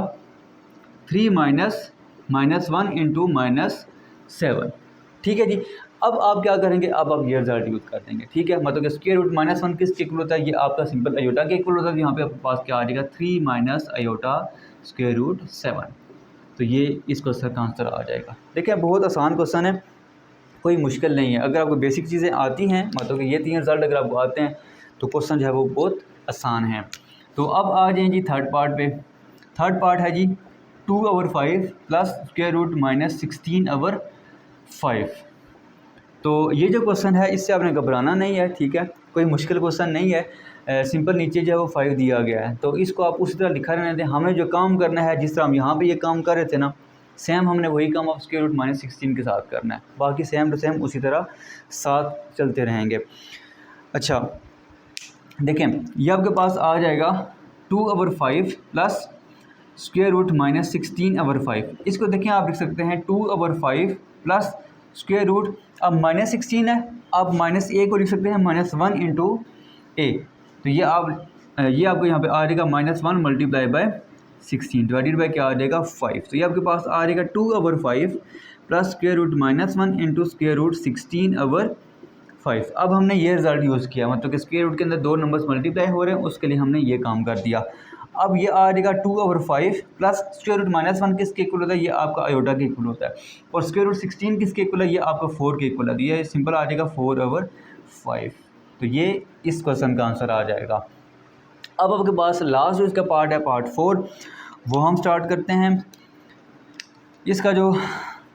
3 माइनस -1 इंटू -7, ठीक है जी। अब आप क्या करेंगे, अब आप ये रिजल्ट यूज़ कर देंगे, ठीक है। मतलब कि स्क्वायर रूट -1 किसके इक्वल होता है, ये आपका सिंपल आयोटा के इक्वल होता है। तो यहाँ पे आपके पास क्या आ जाएगा, 3 माइनस आयोटा स्क्वायर रूट 7। तो ये इस क्वेश्चन का आंसर आ जाएगा। देखिए बहुत आसान क्वेश्चन है, कोई मुश्किल नहीं है। अगर आपको बेसिक चीज़ें आती हैं, मतलब कि ये 3 रिजल्ट अगर आपको आते हैं, तो क्वेश्चन जो है वो बहुत आसान है। तो अब आ जाए जी थर्ड पार्ट पे। थर्ड पार्ट है जी 2/5 प्लस स्क्वायर रूट -16/5। तो ये जो क्वेश्चन है इससे आपने घबराना नहीं है, ठीक है, कोई मुश्किल क्वेश्चन नहीं है। सिंपल नीचे जो है वो 5 दिया गया है, तो इसको आप उसी तरह लिखा रहने दें। हमें जो काम करना है, जिस तरह हम यहाँ पे ये काम कर रहे थे ना, सेम हमने वही काम आप स्क्वायर रूट -16 के साथ करना है। बाकी सेम टू सेम उसी तरह साथ चलते रहेंगे। अच्छा देखें, ये आपके पास आ जाएगा 2/5 प्लस स्क्वायर रूट -16/5। इसको देखें, आप लिख सकते हैं 2/5 प्लस स्क्वायर रूट, अब -16 है, आप -a को लिख सकते हैं -1 इंटू a। तो ये आपको यहाँ पे आ जाएगा -1 मल्टीप्लाई बाय 16 डिवाइडेड बाय क्या आ जाएगा 5। तो ये आपके पास आ जाएगा 2/5 plus square root -1 into square root 16/5। अब हमने ये रिजल्ट यूज़ किया, मतलब कि स्क्वायर रूट के अंदर 2 नंबर्स मल्टीप्लाई हो रहे हैं, उसके लिए हमने ये काम कर दिया। अब ये आ जाएगा 2/5 प्लस स्क्वायर रूट -1 किसके इक्वल होता है, ये आपका आयोटा के इक्वल होता है, और स्क्वायर रूट 16 किसके इक्वल है, ये आपका 4 के इक्वल है। तो ये सिंपल आ जाएगा 4/5। तो ये इस क्वेश्चन का आंसर आ जाएगा। अब आपके पास लास्ट जो इसका पार्ट है, पार्ट 4, वो हम स्टार्ट करते हैं। इसका जो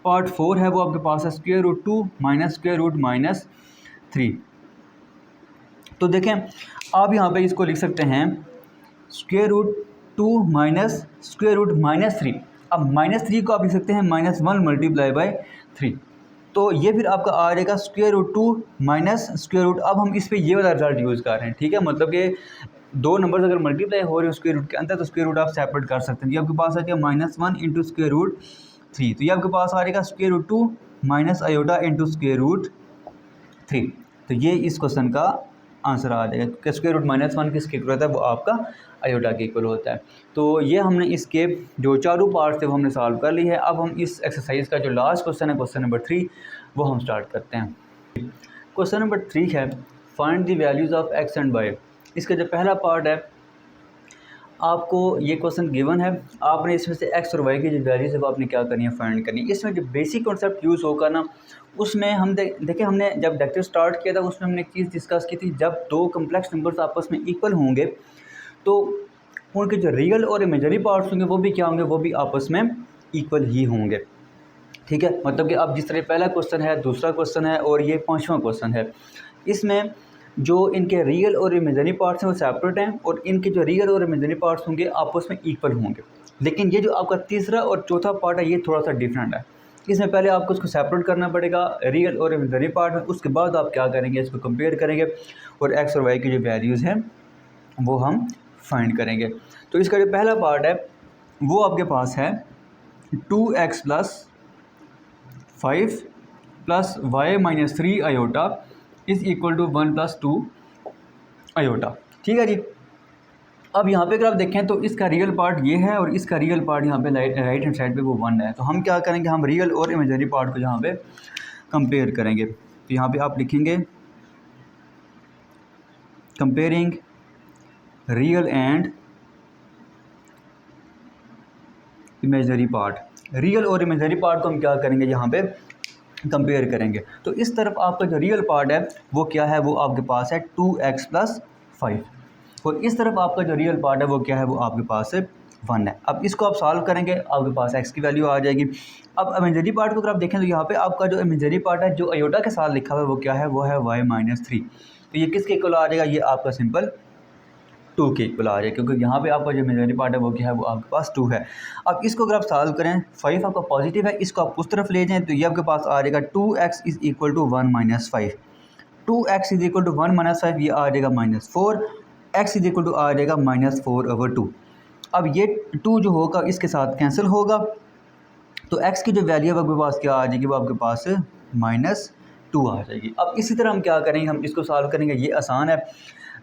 पार्ट 4 है वो आपके पास है square root 2 minus square root -3। तो देखें, आप यहाँ पे इसको लिख सकते हैं square root 2 minus square root -3। अब -3 को आप लिख सकते हैं -1 मल्टीप्लाई बाय 3। तो ये फिर आपका आ जाएगा square root 2 minus square root. अब हम इस पे ये वाला रिजल्ट यूज़ कर रहे हैं, ठीक है। मतलब कि 2 नंबर्स अगर मल्टीप्लाई हो रहे हो स्क्वायर रूट के अंदर, तो स्क्वायर रूट आप सेपरेट कर सकते हैं। ये आपके पास आ जाएगा -1 इंटू स्क्वायर रूट 3। तो ये आपके पास आ जाएगा square root 2 minus iota into square root 3। तो ये इस क्वेश्चन का आंसर आ जाएगा कि स्क्वायर रूट -1 किसके इक्वल होता है, वो आपका आयोटा के इक्वल होता है। तो ये हमने इसके जो चारों पार्ट थे वो हमने सॉल्व कर ली है। अब हम इस एक्सरसाइज का जो लास्ट क्वेश्चन है, क्वेश्चन नंबर 3, वो हम स्टार्ट करते हैं। क्वेश्चन नंबर 3 है find the values of X and Y. इसका जो पहला पार्ट है, आपको ये क्वेश्चन गिवन है, आपने इसमें से एक्स और वाई की जो वैल्यूज़ है वो आपने क्या करनी है, फाइंड करनी है। इसमें जो बेसिक कॉन्सेप्ट यूज़ होगा ना, उसमें हम देखें, हमने जब लेक्चर स्टार्ट किया था उसमें हमने एक चीज़ डिस्कस की थी, जब 2 कम्प्लेक्स नंबर्स आपस में इक्वल होंगे तो उनके जो रियल और इमेजिनरी पार्ट्स होंगे वो भी क्या होंगे, वो भी आपस में इक्वल ही होंगे, ठीक है। मतलब कि अब जिस तरह पहला क्वेश्चन है, दूसरा क्वेश्चन है और ये 5वां क्वेश्चन है, इसमें जो इनके रियल और इमेजिनरी पार्ट्स हैं वो सेपरेट हैं, और इनके जो रियल और इमेजिनरी पार्ट्स होंगे आपस में इक्वल होंगे। लेकिन ये जो आपका तीसरा और चौथा पार्ट है, ये थोड़ा सा डिफरेंट है। इसमें पहले आपको उसको सेपरेट करना पड़ेगा रियल और इमेजिनरी पार्ट में, उसके बाद आप क्या करेंगे, इसको कंपेयर करेंगे और एक्स और वाई की जो वैल्यूज़ हैं वो हम फाइंड करेंगे। तो इसका जो पहला पार्ट है वो आपके पास है 2x plus 5 plus Y minus 3 iota is equal to 1 plus 2 iota. ठीक है जी। अब यहाँ पे अगर आप देखें तो इसका रियल पार्ट ये है और इसका रियल पार्ट यहाँ पे राइट हैंड साइड पे वो 1 है। तो हम क्या करेंगे, हम रियल और इमेजिनरी पार्ट को यहाँ पे कंपेयर करेंगे। तो यहाँ पे आप लिखेंगे comparing real and imaginary part. Real और इमेजिनरी पार्ट को हम क्या करेंगे, यहाँ पे कंपेयर करेंगे। तो इस तरफ आपका जो रियल पार्ट है वो क्या है, वो आपके पास है 2x प्लस 5 और इस तरफ आपका जो रियल पार्ट है वो क्या है, वो आपके पास 1 है। अब इसको आप सॉल्व करेंगे, आपके पास x की वैल्यू आ जाएगी। अब इमेजिनरी पार्ट को अगर आप देखें तो यहाँ पे आपका जो इमेजिनरी पार्ट है जो अयोटा के साथ लिखा हुआ है वो क्या है, वो है y माइनस 3। तो ये किसके इक्वल आ जाएगा, ये आपका सिंपल 2 के इक्वल आ जाएगा, क्योंकि यहाँ पे आपका जो इमेजिनरी पार्ट है वो क्या है, वो आपके पास 2 है। अब इसको अगर आप सॉल्व करें, 5 आपका पॉजिटिव है, इसको आप उस तरफ ले जाएं तो ये आपके पास आ जाएगा 2x is equal to 1 minus 5। 2x is equal to 1 minus 5, ये आ जाएगा minus 4। x is equal to आ जाएगा माइनस 4/2। अब ये 2 जो होगा इसके साथ कैंसिल होगा, तो x की जो वैल्यू है वो आपके पास क्या आ जाएगी, वो आपके पास -2 आ जाएगी। अब इसी तरह हम क्या करेंगे, हम इसको सॉल्व करेंगे, ये आसान है।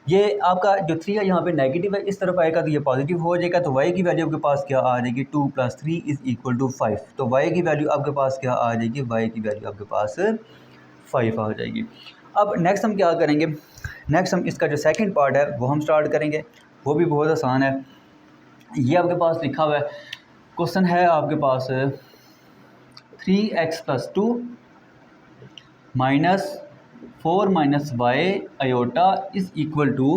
ये आपका जो 3 है यहाँ पे नेगेटिव है, इस तरफ आएगा तो ये पॉजिटिव हो जाएगा। तो y की वैल्यू आपके पास क्या आ जाएगी, 2 + 3 इज़ इक्वल टू 5। तो y की वैल्यू आपके पास क्या आ जाएगी, y की वैल्यू आपके पास 5 आ जाएगी। अब नेक्स्ट हम क्या करेंगे, नेक्स्ट हम इसका जो सेकंड पार्ट है वो हम स्टार्ट करेंगे, वो भी बहुत आसान है। ये आपके पास लिखा हुआ है, क्वेश्चन है आपके पास 3x + 2 minus 4 minus Y iota is equal to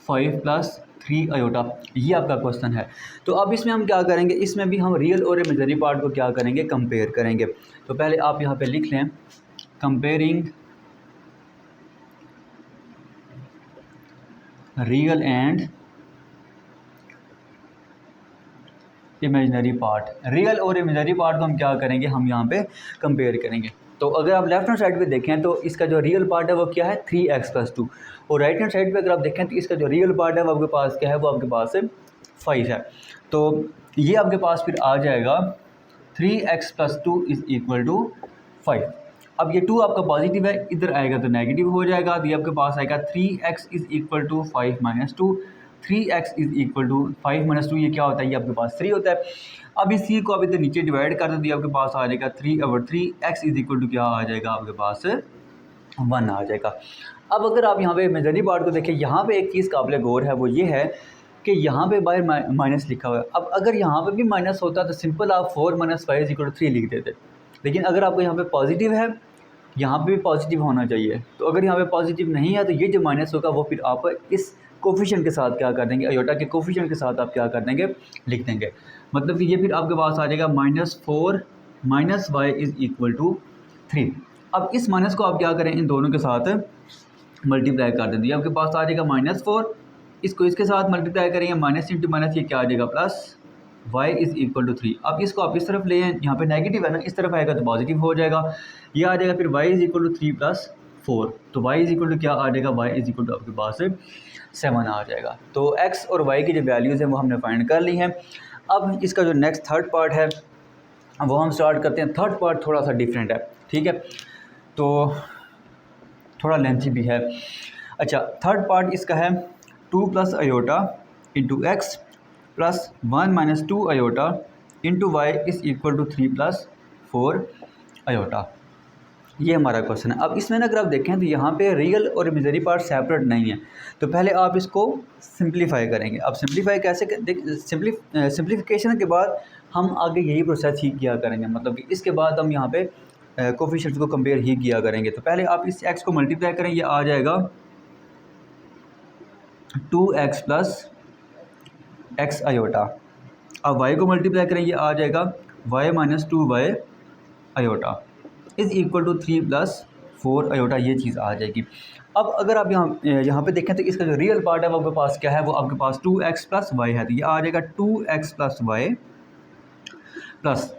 5 + 3 iota, ये आपका क्वेश्चन है। तो अब इसमें हम क्या करेंगे, इसमें भी हम रियल और इमेजिनरी पार्ट को क्या करेंगे, कंपेयर करेंगे। तो पहले आप यहाँ पे लिख लें comparing real and imaginary part. Real और इमेजिनरी पार्ट को हम क्या करेंगे, हम यहाँ पे कंपेयर करेंगे। तो अगर आप लेफ्ट हैंड साइड पे देखें तो इसका जो रियल पार्ट है वो क्या है, 3x + 2 और राइट हैंड साइड पे अगर आप देखें तो इसका जो रियल पार्ट है वो आपके पास क्या है, वो आपके पास 5 है। तो ये आपके पास फिर आ जाएगा 3x + 2 इज़ इक्वल टू 5। अब ये 2 आपका पॉजिटिव है, इधर आएगा तो नेगेटिव हो जाएगा। तो ये आपके पास आएगा 3x is equal to 5 - 2। 3x is equal to 5 - 2, ये क्या होता है, ये आपके पास 3 होता है। अब इस c को आप इधर नीचे डिवाइड कर दें, आपके पास आ जाएगा 3/3। x इज़ इक्वल टू क्या आ जाएगा, आपके पास 1 आ जाएगा। अब अगर आप यहाँ पे इमेजिनरी पार्ट को देखें, यहाँ पे एक चीज़ काबिल गौर है, वो ये है कि यहाँ पे बाय माइनस लिखा हुआ है। अब अगर यहाँ पे भी माइनस होता तो सिंपल आप 4 - 5 = 3 लिख देते, लेकिन अगर आपको यहाँ पे पॉजिटिव है, यहाँ पे भी पॉजिटिव होना चाहिए। तो अगर यहाँ पे पॉजिटिव नहीं है तो ये जो माइनस होगा वो फिर आप इस कोफिशिएंट के साथ क्या कर देंगे, आयोटा के कोफिशिएंट के साथ आप क्या कर देंगे, लिख देंगे। मतलब कि ये फिर आपके पास आ जाएगा -4 - y इज़ इक्वल टू 3। अब इस माइनस को आप क्या करें, इन दोनों के साथ मल्टीप्लाई कर देंगे, आपके पास आ जाएगा -4। इसको इसके साथ मल्टीप्लाई करेंगे, माइनस इंटू माइनस ये क्या आ जाएगा, plus y is equal to 3। अब इसको आप इस तरफ ले आएँ, यहाँ पे नेगेटिव है ना, इस तरफ आएगा तो पॉजिटिव हो जाएगा। ये आ जाएगा फिर y इज़ इक्वल टू 3 + 4। तो y इज़ इक्वल टू क्या आ जाएगा, y इज़ इक्वल टू आपके पास 7 आ जाएगा। तो x और y की जो वैल्यूज़ हैं वो हमने फाइंड कर ली हैं। अब इसका जो नेक्स्ट थर्ड पार्ट है वो हम स्टार्ट करते हैं। थर्ड पार्ट थोड़ा सा डिफरेंट है, ठीक है, तो थोड़ा लेंथी भी है। अच्छा, थर्ड पार्ट इसका है 2 + iota into x plus 1 - 2 iota into Y is equal to 3 + 4 iota. ये हमारा क्वेश्चन है। अब इसमें ना अगर आप देखें तो यहाँ पे रियल और इमेजिनरी पार्ट सेपरेट नहीं है। तो पहले आप इसको सिंप्लीफाई करेंगे। अब सिंप्लीफाई कैसे सिंप्लीफिकेशन के बाद हम आगे यही प्रोसेस ही किया करेंगे, मतलब कि इसके बाद हम यहाँ पे कोफिशिएंट्स को कंपेयर ही किया करेंगे। तो पहले आप इस x को मल्टीप्लाई करें, ये आ जाएगा 2x + x आयोटा। अब y को मल्टीप्लाई करें, ये आ जाएगा y - 2y iota is equal to 3 + 4 iota, ये चीज़ आ जाएगी। अब अगर आप यहाँ पे देखें तो इसका जो रियल पार्ट है वो आपके पास क्या है, वो आपके पास 2x + y है। तो ये आ जाएगा 2x + y प्लस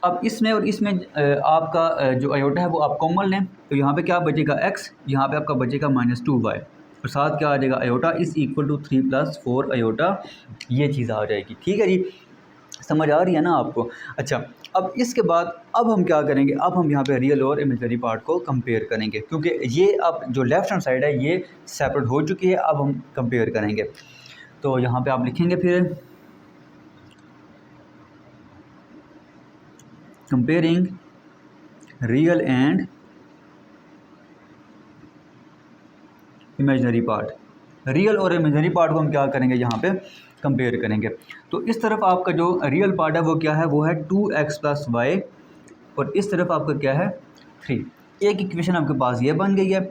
अब इसमें और इसमें आपका जो आयोटा है वो आप कॉमन लें, तो यहाँ पे क्या बचेगा x, यहाँ पे आपका बचेगा -2y और साथ क्या आ जाएगा iota is equal to 3 + 4 iota, ये चीज़ आ जाएगी। ठीक है जी, समझ आ रही है ना आपको? अच्छा, अब इसके बाद अब हम क्या करेंगे, अब हम यहाँ पे रियल और इमेजिनरी पार्ट को कंपेयर करेंगे, क्योंकि ये अब जो लेफ्ट हैंड साइड है ये सेपरेट हो चुकी है, अब हम कंपेयर करेंगे। तो यहाँ पे आप लिखेंगे फिर comparing real and imaginary part. Real और इमेजिनरी पार्ट को हम क्या करेंगे, यहाँ पे कंपेयर करेंगे। तो इस तरफ आपका जो रियल पार्ट है वो क्या है, वो है 2x + y और इस तरफ आपका क्या है 3। एक इक्वेशन आपके पास ये बन गई है।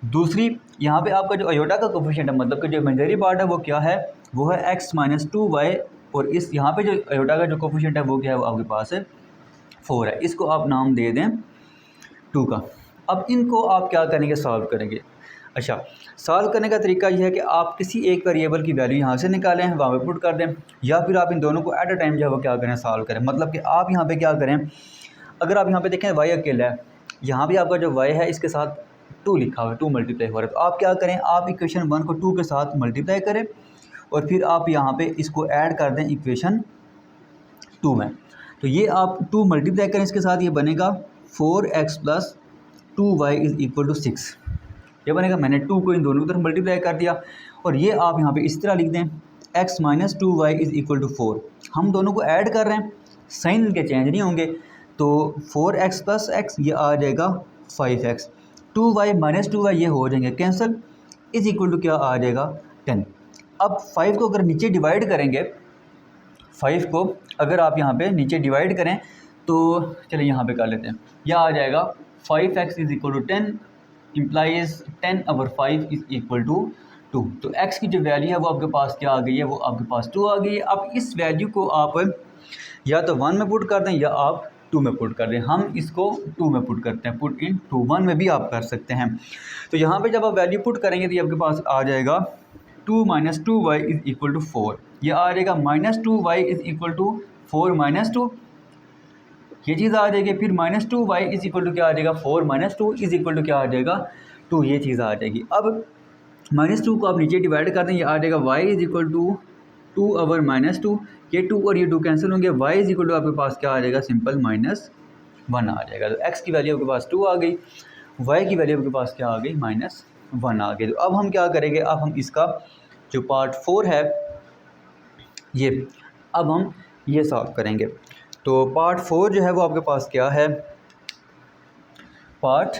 दूसरी यहाँ पे आपका जो आयोटा का कोफिशिएंट है, मतलब कि जो इमेजिनरी पार्ट है वो क्या है, वो है x - 2y और इस यहाँ पे जो आयोटा का जो कोफिशिएंट है वो क्या है, वो आपके पास है 4 है। इसको आप नाम दे दें 2 का। अब इनको आप क्या करेंगे, सॉल्व करेंगे। अच्छा, सॉल्व करने का तरीका यह है कि आप किसी एक वेरिएबल की वैल्यू यहाँ से निकालें, वहाँ पे पुट कर दें, या फिर आप इन दोनों को एट अ टाइम जो है वो क्या करें, सॉल्व करें। मतलब कि आप यहाँ पे क्या करें, अगर आप यहाँ पे देखें y अकेला है, यहाँ भी आपका जो y है इसके साथ 2 लिखा हुआ है, 2 मल्टीप्लाई हो रहा है, तो आप क्या करें, आप इक्वेशन 1 को 2 के साथ मल्टीप्लाई करें और फिर आप यहाँ पे इसको ऐड कर दें इक्वेशन 2 में। तो ये आप 2 मल्टीप्लाई करें इसके साथ, ये बनेगा 4x + 2y = 6। ये बनेगा, मैंने 2 को इन दोनों की तरफ मल्टीप्लाई कर दिया और ये आप यहाँ पे इस तरह लिख दें x - 2y = 4। हम दोनों को ऐड कर रहे हैं, साइन इनके चेंज नहीं होंगे, तो 4x + x ये आ जाएगा 5x, 2y - 2y ये हो जाएंगे कैंसिल, = क्या आ जाएगा 10। अब 5 को अगर नीचे डिवाइड करेंगे, 5 को अगर आप यहाँ पे नीचे डिवाइड करें तो चलिए यहाँ पे कर लेते हैं, यह आ जाएगा 5x = 10 इम्प्लाइज 10/5 = 2। तो x की जो वैल्यू है वो आपके पास क्या आ गई है, वो आपके पास 2 आ गई है। अब इस वैल्यू को आप या तो 1 में पुट कर दें या आप 2 में पुट कर दें। हम इसको 2 में पुट करते हैं, पुट इन 2, 1 में भी आप कर सकते हैं। तो यहाँ पे जब आप वैल्यू पुट करेंगे तो ये आपके पास आ जाएगा 2 - 2y = 4। यह आ जाएगा -2y = 4 - 2, ये चीज़ आ जाएगी। फिर -2y = क्या आ जाएगा, 4 - 2 = क्या आ जाएगा 2, ये चीज़ आ जाएगी। अब -2 को आप नीचे डिवाइड कर दें, ये आ जाएगा y = 2/-2, ये 2 और ये 2 कैंसिल होंगे, y = आपके पास क्या आ जाएगा, सिंपल -1 आ जाएगा। तो x की वैल्यू आपके पास 2 आ गई, y की वैल्यू आपके पास क्या आ गई, -1 आ गई। तो अब हम क्या करेंगे, अब हम इसका जो पार्ट 4 है ये अब हम ये सॉल्व करेंगे। तो पार्ट 4 जो है वो आपके पास क्या है, पार्ट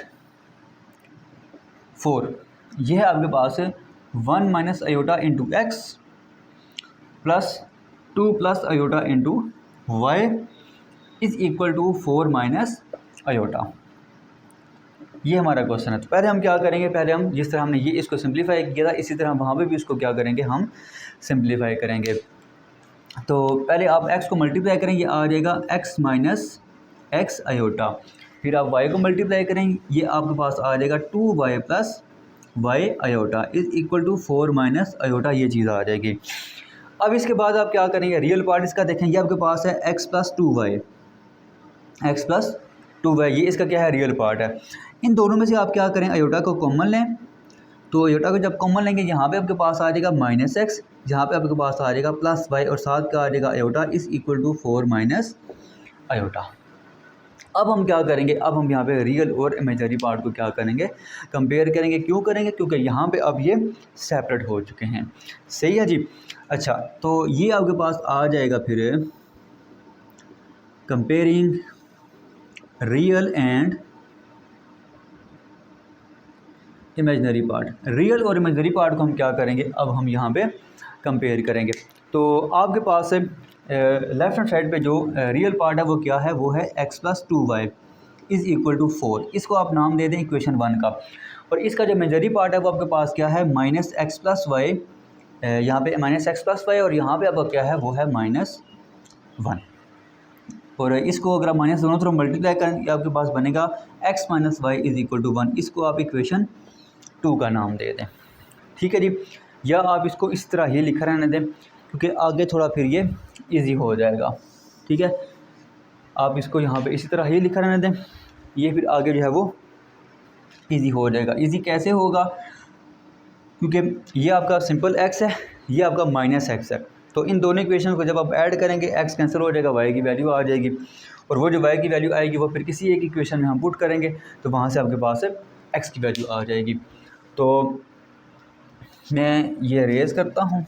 4 ये है आपके पास 1 - iota × x + 2 + iota × y = 4 - iota. ये हमारा क्वेश्चन है। तो पहले हम क्या करेंगे, पहले हम जिस तरह हमने ये इसको सिंप्लीफाई किया था इसी तरह वहाँ पे भी इसको क्या करेंगे, हम सिंप्लीफाई करेंगे। तो पहले आप x को मल्टीप्लाई करें, ये आ जाएगा x - x आयोटा, फिर आप y को मल्टीप्लाई करें, ये आपके पास आ जाएगा 2y + y आयोटा = 4 - आयोटा, ये चीज़ आ जाएगी। अब इसके बाद आप क्या करेंगे, रियल पार्ट इसका देखें, ये आपके पास है x + 2y, x + 2y, ये इसका क्या है, रियल पार्ट है। इन दोनों में से आप क्या करें, आयोटा को कॉमन लें। तो आयोटा को जब कॉमन लेंगे, यहाँ पे आपके पास आ जाएगा -x, यहाँ पे आपके पास आ जाएगा +y और साथ का आ जाएगा आयोटा = 4 - आयोटा। अब हम क्या करेंगे, अब हम यहाँ पे रियल और इमेजिनरी पार्ट को क्या करेंगे, कंपेयर करेंगे। क्यों करेंगे, क्योंकि यहाँ पे अब ये सेपरेट हो चुके हैं। सही है जी। अच्छा, तो ये आपके पास आ जाएगा फिर comparing real and imaginary part. Real और इमेजिनरी पार्ट को हम क्या करेंगे, अब हम यहाँ पे कंपेयर करेंगे। तो आपके पास लेफ्ट हैंड साइड पे जो रियल पार्ट है वो क्या है, वो है x + 2y = 4। इसको आप नाम दे दें इक्वेशन 1 का। और इसका जो इमेजिनरी पार्ट है वो आपके पास क्या है, -x + y, यहाँ पे -x + y और यहाँ पे आपका क्या है, वो है -1। और इसको अगर आप माइनस दोनों तरफ मल्टीप्लाई करें, आपके पास बनेगा x - y = 1। इसको आप इक्वेशन 2 का नाम दे दें। ठीक है जी, या आप इसको इस तरह ही लिखा रहने दें, क्योंकि आगे थोड़ा फिर ये इजी हो जाएगा। ठीक है, आप इसको यहाँ पे इसी तरह ही लिखा रहने दें, ये फिर आगे जो है वो इजी हो जाएगा। इजी कैसे होगा, क्योंकि ये आपका सिंपल x है, ये आपका -x है, तो इन दोनों इक्वेशन को जब आप ऐड करेंगे x कैंसिल हो जाएगा, y की वैल्यू आ जाएगी, और वो जो y की वैल्यू आएगी वो फिर किसी एक इक्वेशन में हम पुट करेंगे तो वहाँ से आपके पास x की वैल्यू आ जाएगी। तो मैं ये रेज़ करता हूँ,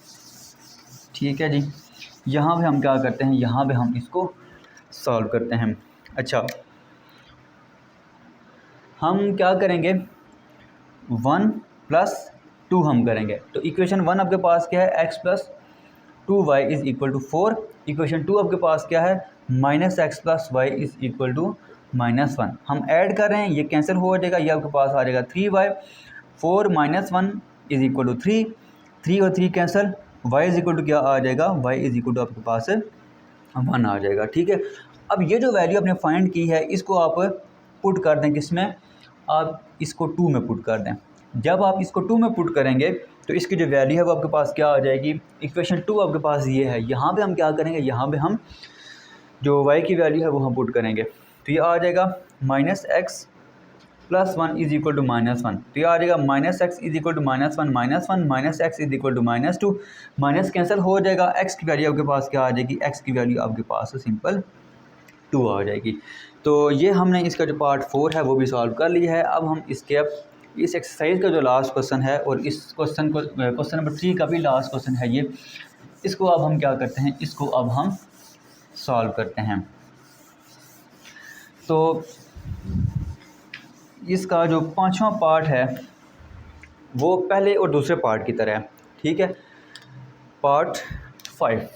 ठीक है जी। यहाँ पे हम क्या करते हैं, यहाँ पे हम इसको सॉल्व करते हैं। अच्छा, हम क्या करेंगे, 1 + 2 हम करेंगे, तो इक्वेशन 1 आपके पास क्या है, x + 2y = 4। इक्वेशन 2 आपके पास क्या है, -x + y = -1। हम ऐड कर रहे हैं, ये कैंसिल हो जाएगा, ये आपके पास आ जाएगा 3y। 4 - 1 = 3, 3 और 3 कैंसिल, y = क्या आ जाएगा, y = आपके पास 1 आ जाएगा, ठीक है। अब ये जो वैल्यू आपने फाइंड की है इसको आप पुट कर दें किस में, आप इसको 2 में पुट कर दें। जब आप इसको 2 में पुट करेंगे तो इसकी जो वैल्यू है वो आपके पास क्या आ जाएगी, इक्वेशन 2 आपके पास ये है, यहाँ पे हम क्या करेंगे, यहाँ पे हम जो y की वैल्यू है वो हम पुट करेंगे, तो ये आ जाएगा -x + 1 = -1, तो ये आ जाएगा -x = -1 -1 -x = -2, माइनस कैंसिल हो जाएगा, x की वैल्यू आपके पास क्या आ जाएगी, x की वैल्यू आपके पास सिंपल 2 आ जाएगी। तो ये हमने इसका जो पार्ट 4 है वो भी सॉल्व कर लिया है। अब हम इसके इस एक्सरसाइज का जो लास्ट क्वेश्चन है और इस क्वेश्चन को क्वेश्चन नंबर 3 का भी लास्ट क्वेश्चन है ये, इसको अब हम क्या करते हैं, इसको अब हम सॉल्व करते हैं। तो इसका जो 5वां पार्ट है वो पहले और दूसरे पार्ट की तरह है, ठीक है। पार्ट 5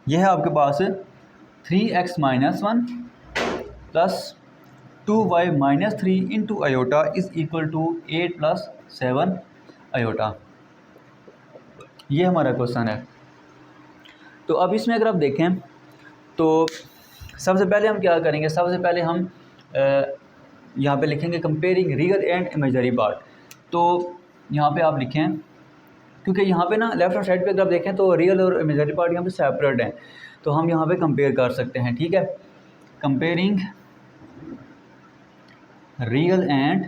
ये है आपके पास 3x - 1 + 2y - 3 × आयोटा = 8 + 7 आयोटा, ये हमारा क्वेश्चन है। तो अब इसमें अगर आप देखें तो सबसे पहले हम क्या करेंगे, सबसे पहले हम यहाँ पे लिखेंगे comparing real and imaginary part. तो यहाँ पे आप लिखें, क्योंकि यहाँ पे ना लेफ्ट हैंड साइड पे अगर आप देखें तो रियल और इमेजिनरी पार्ट यहाँ पे सेपरेट हैं, तो हम यहाँ पे कंपेयर कर सकते हैं, ठीक है। Comparing real and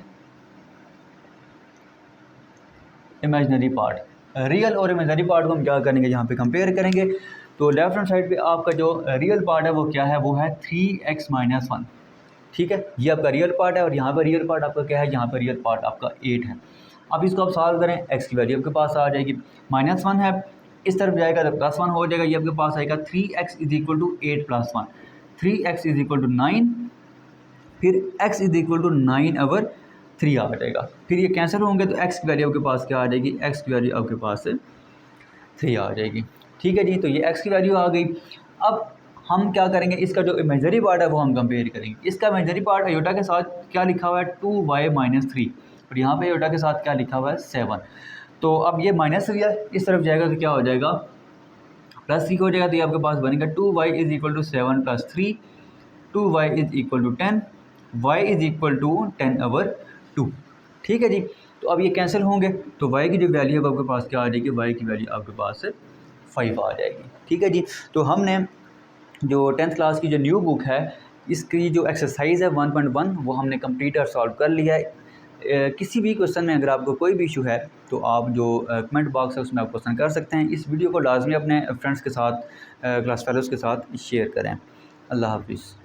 imaginary part, real और इमेजिनरी पार्ट को हम क्या करेंगे, यहाँ पे कंपेयर करेंगे। तो लेफ्ट हैंड साइड पे आपका जो रियल पार्ट है वो क्या है, वो है 3x - 1, ठीक है, ये आपका रियल पार्ट है, और यहाँ पर रियल पार्ट आपका क्या है, यहाँ पर रियल पार्ट आपका 8 है। अब इसको आप सॉल्व करें, x की वैल्यू आपके पास आ जाएगी, -1 है, इस तरफ जाएगा तो +1 हो जाएगा, ये आपके पास आएगा 3x = 8 + 1, 3x = 9, फिर x = 9/3 आ जाएगा, फिर ये कैंसिल होंगे तो x की वैल्यू आपके पास क्या आ जाएगी, x की वैल्यू आपके पास 3 आ जाएगी, ठीक है जी। तो ये x की वैल्यू आ गई। अब हम क्या करेंगे, इसका जो इमेजिनरी पार्ट है वो हम कंपेयर करेंगे। इसका इमेजिनरी पार्ट आयोटा के साथ क्या लिखा हुआ है, 2y - 3, और यहाँ पे आयोटा के साथ क्या लिखा हुआ है, 7। तो अब ये -3 है, इस तरफ जाएगा तो क्या हो जाएगा, +3 हो जाएगा, तो ये आपके पास बनेगा 2y = 7 + 3, 2y = 10, y = 10/2, ठीक है जी। तो अब ये कैंसिल होंगे तो y की जो वैल्यू है आपके पास क्या आ जाएगी, y की वैल्यू आपके पास 5 आ जाएगी, ठीक है जी। तो हमने जो 10th क्लास की जो न्यू बुक है इसकी जो एक्सरसाइज है 1.1 वो हमने कंप्लीट और सॉल्व कर लिया है। किसी भी क्वेश्चन में अगर आपको कोई भी इशू है तो आप जो कमेंट बॉक्स है उसमें आप क्वेश्चन कर सकते हैं। इस वीडियो को लाजमी अपने फ्रेंड्स के साथ क्लास फेलोज़ के साथ शेयर करें। अल्लाह हाफिज़।